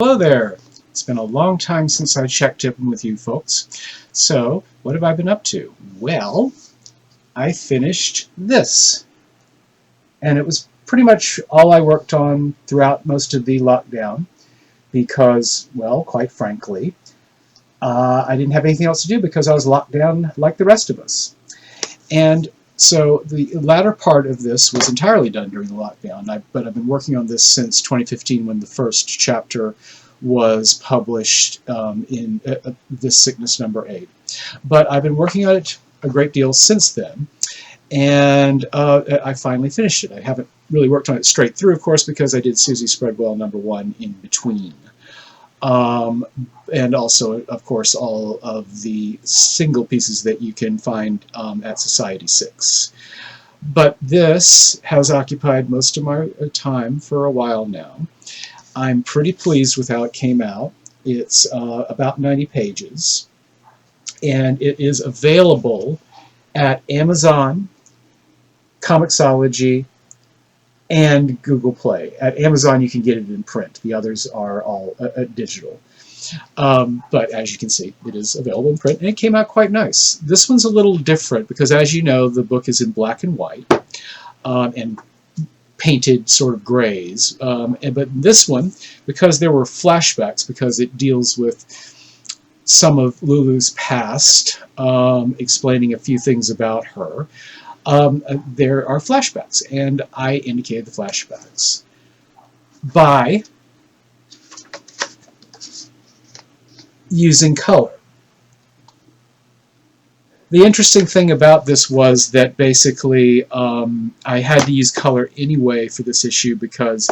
Hello there! It's been a long time since I checked in with you folks. So, what have I been up to? Well, I finished this. And it was pretty much all I worked on throughout most of the lockdown because, well, quite frankly, I didn't have anything else to do because I was locked down like the rest of us. And so the latter part of this was entirely done during the lockdown, but I've been working on this since 2015 when the first chapter was published in This Sickness Number 8. But I've been working on it a great deal since then, and I finally finished it. I haven't really worked on it straight through, of course, because I did Susie Spreadwell #1 in between. And also, of course, all of the single pieces that you can find at Society 6. But this has occupied most of my time for a while now. I'm pretty pleased with how it came out. It's about 90 pages, and it is available at Amazon, Comixology, and Google Play. At Amazon, you can get it in print. The others are all digital. But as you can see, it is available in print, and it came out quite nice. This one's a little different because, as you know, the book is in black and white and painted sort of grays. But this one, because there were flashbacks, because it deals with some of Lulu's past, explaining a few things about her, there are flashbacks, and I indicated the flashbacks by using color. The interesting thing about this was that basically I had to use color anyway for this issue because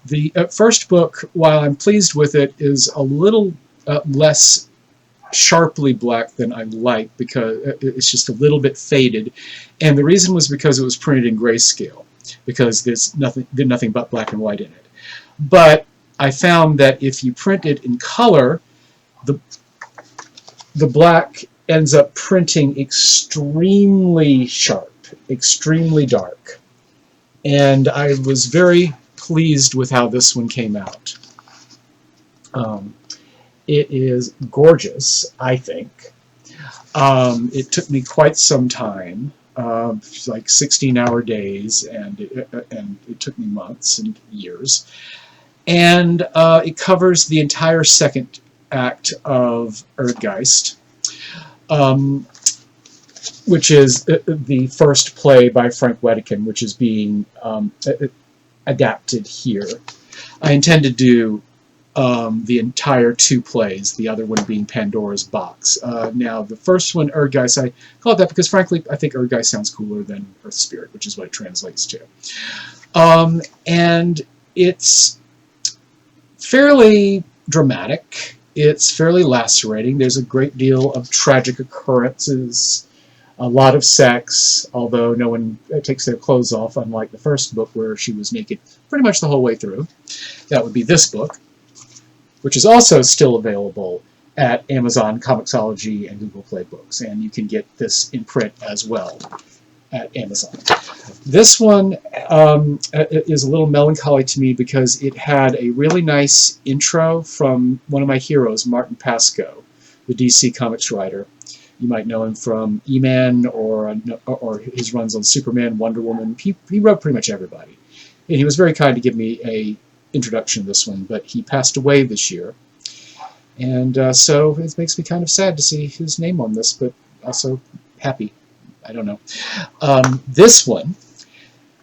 the first book, while I'm pleased with it, is a little less sharply black than I like because it's just a little bit faded, and the reason was because it was printed in grayscale because there's nothing but black and white in it. But I found that if you print it in color, the black ends up printing extremely sharp, extremely dark, and I was very pleased with how this one came out. It is gorgeous, I think. It took me quite some time, like 16-hour days, and it took me months and years. And it covers the entire second act of ERDGEIST, which is the first play by Frank Wedekind, which is being adapted here. I intend to do the entire 2 plays, the other one being Pandora's Box. Now, the first one, ERDGEIST, I call it that because, frankly, I think ERDGEIST sounds cooler than Earth Spirit, which is what it translates to. And it's fairly dramatic. It's fairly lacerating. There's a great deal of tragic occurrences, a lot of sex, although no one takes their clothes off, unlike the first book where she was naked pretty much the whole way through. That would be this book, which is also still available at Amazon, Comixology, and Google Play Books, and you can get this in print as well at Amazon. This one is a little melancholy to me because it had a really nice intro from one of my heroes, Martin Pasco, the DC Comics writer. You might know him from E-Man or his runs on Superman, Wonder Woman. He wrote pretty much everybody. And he was very kind to give me a introduction to this one, but he passed away this year. And so it makes me kind of sad to see his name on this, but also happy. I don't know. This one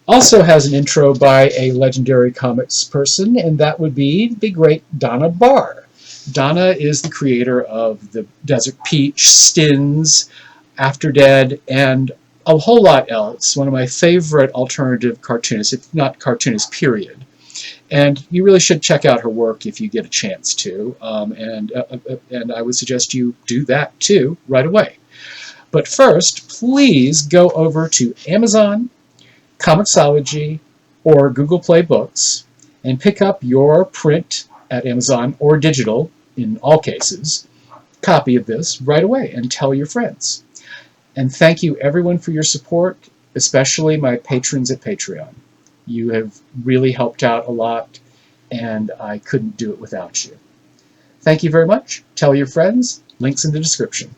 also has an intro by a legendary comics person, and that would be the great Donna Barr. Donna is the creator of the Desert Peach, Stins, After Dead, and a whole lot else. One of my favorite alternative cartoonists, if not cartoonists, period. And you really should check out her work if you get a chance to, and I would suggest you do that too right away. But first, please go over to Amazon, Comixology, or Google Play Books and pick up your print at Amazon or digital, in all cases, copy of this right away and tell your friends. And thank you everyone for your support, especially my patrons at Patreon. You have really helped out a lot, and I couldn't do it without you. Thank you very much. Tell your friends. Links in the description.